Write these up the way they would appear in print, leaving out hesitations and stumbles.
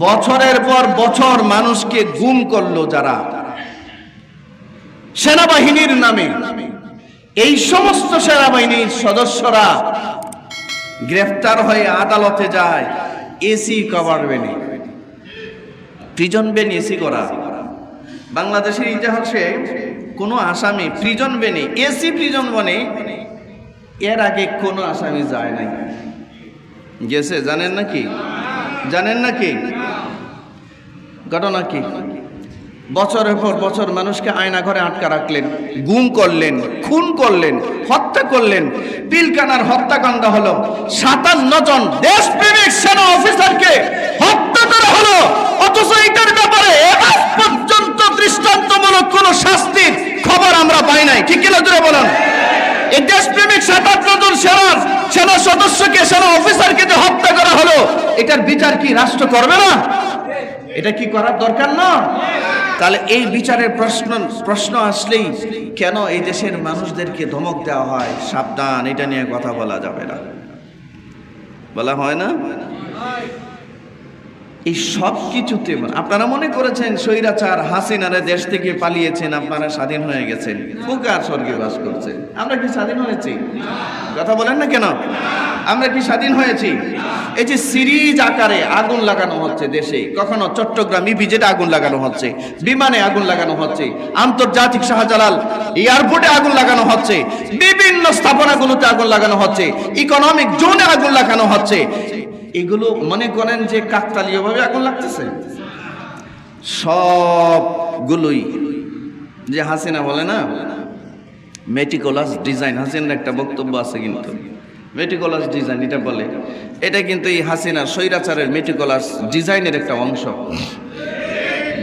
বছরের পর বছর মানুষকে গুম করলো যারা সেনাবাহিনীর নামে, এই সমস্ত সেনাবাহিনীর সদস্যরা গ্রেফতার হয়ে আদালতে যায় এসি কভার বেনে, প্রিজন বেন এসি করা। বাংলাদেশের ইতিহাসে কোনো আসামি প্রিজন বেনে এসি প্রিজন বনে এর আগে কোনো আসামি যায় নাই। গেছে জানেন নাকি? জানেন নাকি ঘটনা কি? বছরের পর বছর মানুষকে আয়না ঘরে আটকা রাখলেন, গুম করলেন, খুন করলেন, হত্যা করলেন। পিলকানার হত্যাকাণ্ড হলো, 57 জন দেশপ্রেমিক সেনা অফিসারকে হত্যা করা হলো। অথচ এটার ব্যাপারে আজ পর্যন্ত দৃষ্টান্তমূলক কোন শাস্তির খবর আমরা পাই নাই। ঠিক কিনা জোরে বলেন? এই দেশপ্রেমিক 57 জন সেনা সদস্যকে, সেনা অফিসারকে যে হত্যা করা হলো, এটার বিচার কি রাষ্ট্র করবে না? এটা কি করার দরকার না? তাহলে এই বিচারের প্রশ্ন আসলেই কেন এই দেশের মানুষদেরকে ধমক দেওয়া হয়, সাবধান, এটা নিয়ে কথা বলা যাবে না, বলা হয় না? এই সব কিছুতে আপনারা মনে করেছেন স্বৈরাচার হাসিনারে দেশ থেকে পালিয়েছেন, আপনারা স্বাধীন হয়ে গেছেন, ফুকার স্বর্গে বাস করছেন। আমরা কি স্বাধীন হয়েছি? কথা বলেন না কেন? আমরা কি স্বাধীন হয়েছি? এই যে সিরিজ আকারে আগুন লাগানো হচ্ছে দেশে, কখনো চট্টগ্রাম ইপিজেডে আগুন লাগানো হচ্ছে, বিমানে আগুন লাগানো হচ্ছে, আন্তর্জাতিক শাহজালাল এয়ারপোর্টে আগুন লাগানো হচ্ছে, বিভিন্ন স্থাপনাগুলোতে আগুন লাগানো হচ্ছে, ইকোনমিক জোনে আগুন লাগানো হচ্ছে। এগুলো মনে করেন যে কাকতালীয় ভাবে আগুন লাগতেছে? সবগুলোই যে হাসিনা বলে না মেটিকুলাস ডিজাইন, হাসিনার একটা বক্তব্য আছে কিন্তু মেটিকুলাস ডিজাইন এটা বলে, এটা কিন্তু এই হাসিনার স্বৈরাচারের মেটিকুলাস ডিজাইনের একটা অংশ।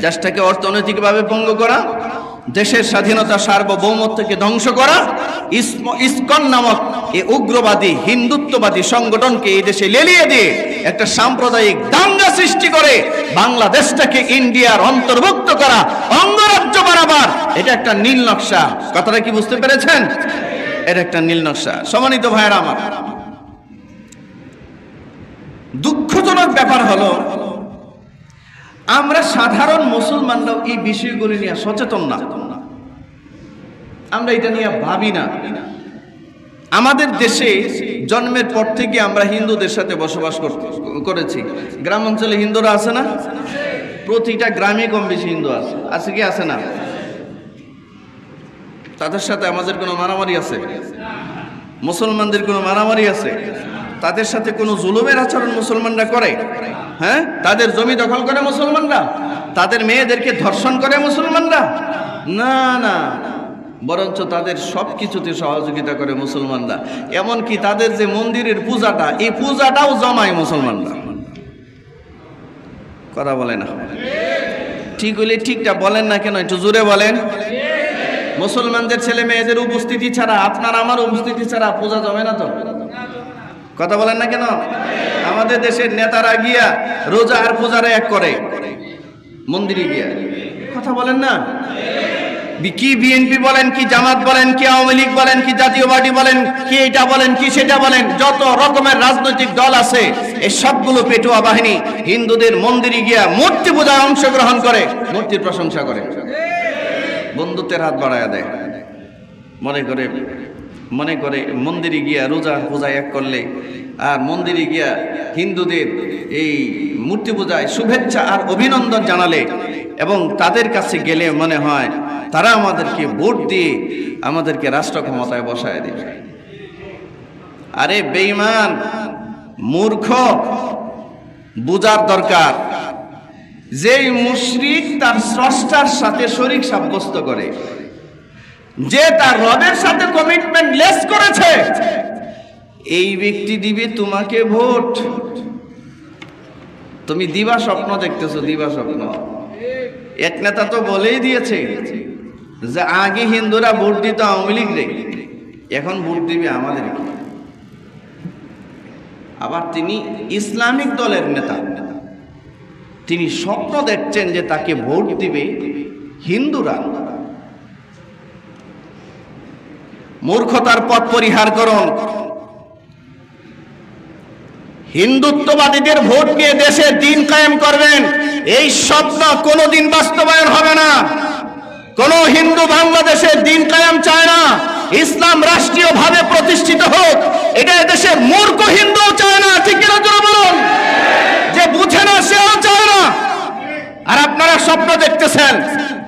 দেশটাকে অর্থনৈতিকভাবে পঙ্গু করা, দেশের স্বাধীনতা সার্বভৌমত্বকে ধ্বংস করা, ইসকন নামক এই উগ্রবাদী হিন্দুত্ববাদী সংগঠনকে এই দেশে লেলিয়ে দিয়ে একটা সাম্প্রদায়িক দাঙ্গা সৃষ্টি করে বাংলাদেশটাকে ইন্ডিয়ার অন্তর্ভুক্ত করা, অঙ্গরাজ্য বানাবার, এটা একটা নীল নকশা। কথাটা কি বুঝতে পেরেছেন? এটা একটা নীল নকশা। সম্মানিত ভাইয়েরা আমার, দুঃখজনক ব্যাপার হলো আমরা সাধারণ মুসলমানরাও এই বিষয়গুলি নিয়ে সচেতন না, আমরা এটা নিয়ে ভাবি না। আমাদের দেশে জন্মের পর থেকে আমরা হিন্দুদের সাথে বসবাস করেছি। গ্রাম অঞ্চলে হিন্দুরা আছে না? প্রতিটা গ্রামে কম বেশি হিন্দু আছে, আছে কি আছে না? তাদের সাথে আমাদের কোনো মারামারি আছে? মুসলমানদের কোনো মারামারি আছে? তাদের সাথে কোনো জুলুমের আচরণ মুসলমানরা করে? হ্যাঁ, তাদের জমি দখল করে মুসলমানরা? তাদের মেয়েদেরকে ধর্ষণ করে মুসলমানরা? না না, বরঞ্চ তাদের সব কিছুতে সহযোগিতা করে মুসলমানরা। এমনকি তাদের যে মন্দিরের পূজাটা, এই পূজাটাও জমায় মুসলমানরা। কথা বলে না? ঠিক হইলে ঠিকটা বলেন না কেন? একটু জোরে বলেন। মুসলমানদের ছেলে মেয়েদের উপস্থিতি ছাড়া, আপনার আমার উপস্থিতি ছাড়া পূজা জমে না তো? কথা বলেন না কেন? আমাদের দেশের নেতারা গিয়া রোজা আর পূজারে এক করে মন্দিরে গিয়া। কথা বলেন না? কি বিএনপি বলেন, কি জামাত বলেন, কি আওয়ামী লীগ বলেন, কি জাতীয় পার্টি বলেন, কি এটা বলেন, কি সেটা বলেন, যত রকমের রাজনৈতিক দল আছে, এই সবগুলো পেটুয়া বাহিনী হিন্দুদের মন্দিরে গিয়া মূর্তি পূজায় অংশগ্রহণ করে, মূর্তির প্রশংসা করে, বন্ধুত্বের হাত বাড়ায়া দেয়, মনে করে মন্দিরে গিয়া রোজা পূজায় এক করলে আর মন্দিরে গিয়া হিন্দুদের এই মূর্তি পূজায় শুভেচ্ছা আর অভিনন্দন জানালে এবং তাদের কাছে গেলে মনে হয় তারা আমাদেরকে ভোট দিয়ে আমাদেরকে রাষ্ট্র ক্ষমতায় বসায় দেবে। আরে বেঈমান, মূর্খ, বুঝার দরকার, যেই মুশরিক তার স্রষ্টার সাথে শরীক সাব্যস্ত করে, যে তার রবের সাথে কমিটমেন্ট লেস করেছে, এই ব্যক্তি দিবে তোমাকে ভোট। তুমি দিবা স্বপ্ন দেখতেছো, দিবা স্বপ্ন। এক নেতা তো বলেই দিয়েছে যে আগে হিন্দুরা ভোট দিত আওয়ামী লীগ রে, এখন ভোট দিবে আমাদেরকে। আবার তিনি ইসলামিক দলের নেতা, তিনি স্বপ্ন দেখছেন যে তাকে ভোট দিবে হিন্দুরা। মূর্খতার পথ পরিহার করুন। হিন্দুত্ববাদীদের ভোট নিয়ে দেশে দিন কায়েম করবেন, এই স্বপ্ন কোনোদিন বাস্তবায়ন হবে না। কোন হিন্দু বাংলাদেশে দিন কায়েম চায় না, ইসলাম রাষ্ট্রীয়ভাবে প্রতিষ্ঠিত হোক, এটা দেশের মূর্খ হিন্দু চায় না। ঠিক কিনা জোরে বলুন? যে বুঝে না সেও চায় না। আর আপনারা স্বপ্ন দেখতেছেন,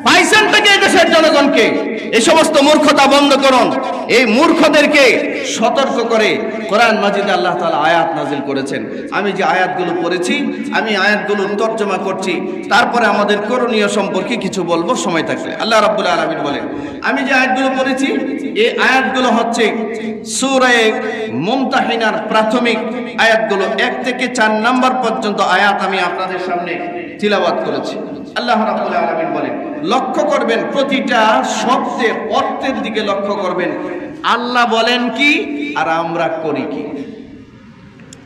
পাইছেন থেকে এই দেশের জনগণকে। এই সমস্ত মূর্খতা বন্ধ করুন। এই মূর্খদেরকে সতর্ক করে কোরআন মাজিদে আল্লাহ তাআলা আয়াত নাজিল করেছেন। আমি যে আয়াতগুলো পড়েছি, আমি আয়াতগুলো তর্জমা করছি, তারপরে আমাদের করণীয় সম্পর্কে কিছু বলবো সময় থাকলে। আল্লাহ রাব্বুল আলামিন বলেন, আমি যে আয়াতগুলো পড়েছি এই আয়াতগুলো হচ্ছে সূরা মুমতাহিনার প্রাথমিক আয়াতগুলো, 1 থেকে 4 নাম্বার পর্যন্ত আয়াত আমি আপনাদের সামনে তিলাওয়াত করেছি। আল্লাহ রাব্বুল আলামিন বলেন, লক্ষ্য করবেন প্রতিটা শব্দের অর্থের দিকে লক্ষ্য করবেন। আল্লাহ বলেন কি আর আমরা করি কি।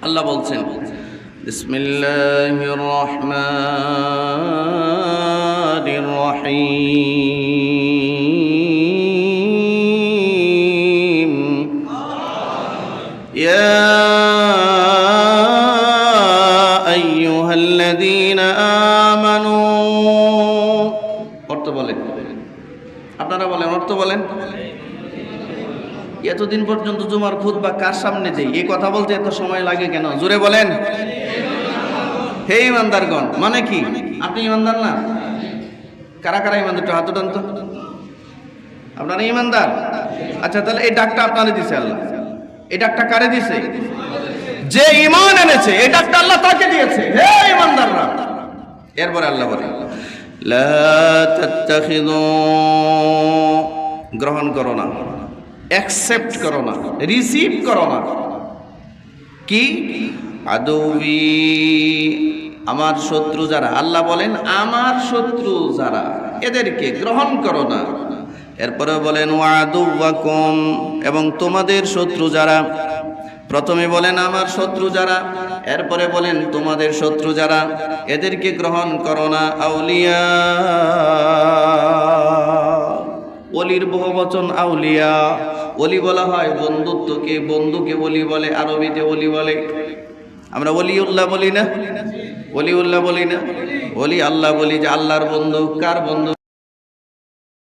আল্লাহ বলছেন, বিসমিল্লাহির রহমানির রহিম, ইয়া আইয়ুহাল্লাযীনা আমানু। অর্থ বলেন, আপনারা বলেন, অর্থ বলেন। এতদিন পর্যন্ত জুমার খুতবা কার সামনে দেই, এই কথা বলতে এত সময় লাগে কেন? জোরে বলেন। হে ইমানদারগণ, মানে কি? আপনি ইমানদার না? কারা কারা ইমানদার? একটু হাত উঠান তো। আপনারা ইমানদার? আচ্ছা, তাহলে এই ডাকটা আপনারে দিছে আল্লাহ। এই ডাকটা কারে দিছে? যে ঈমান এনেছে, এই ডাকটা আল্লাহ তাকে দিয়েছে। হে ইমানদাররা। এরপরে আল্লাহ বলে, লা তাত্তাখিযু, গ্রহণ করো না, অ্যাকসেপ্ট করো না, রিসিভ করো না। কি? আদুবি, আমার শত্রু যারা। আল্লাহ বলেন আমার শত্রু যারা, এদেরকে গ্রহণ করো না। এরপরে বলেন ওয়াদুওয়াকুম, এবং তোমাদের শত্রু যারা। প্রথমে বলেন আমার শত্রু যারা, এরপরে বলেন তোমাদের শত্রু যারা, এদেরকে গ্রহণ করো না। আউলিয়া, ওলির বহুবচন আউলিয়া। ওলি বলা হয় বন্ধুত্বকে, বন্ধুকে ওলি বলে, আরবিতে ওলি বলে। আমরা ওলিউল্লাহ বলি না? ওলিউল্লাহ বলি না? ওলি আল্লাহ বলি, যে আল্লাহর বন্ধু। কার বন্ধু?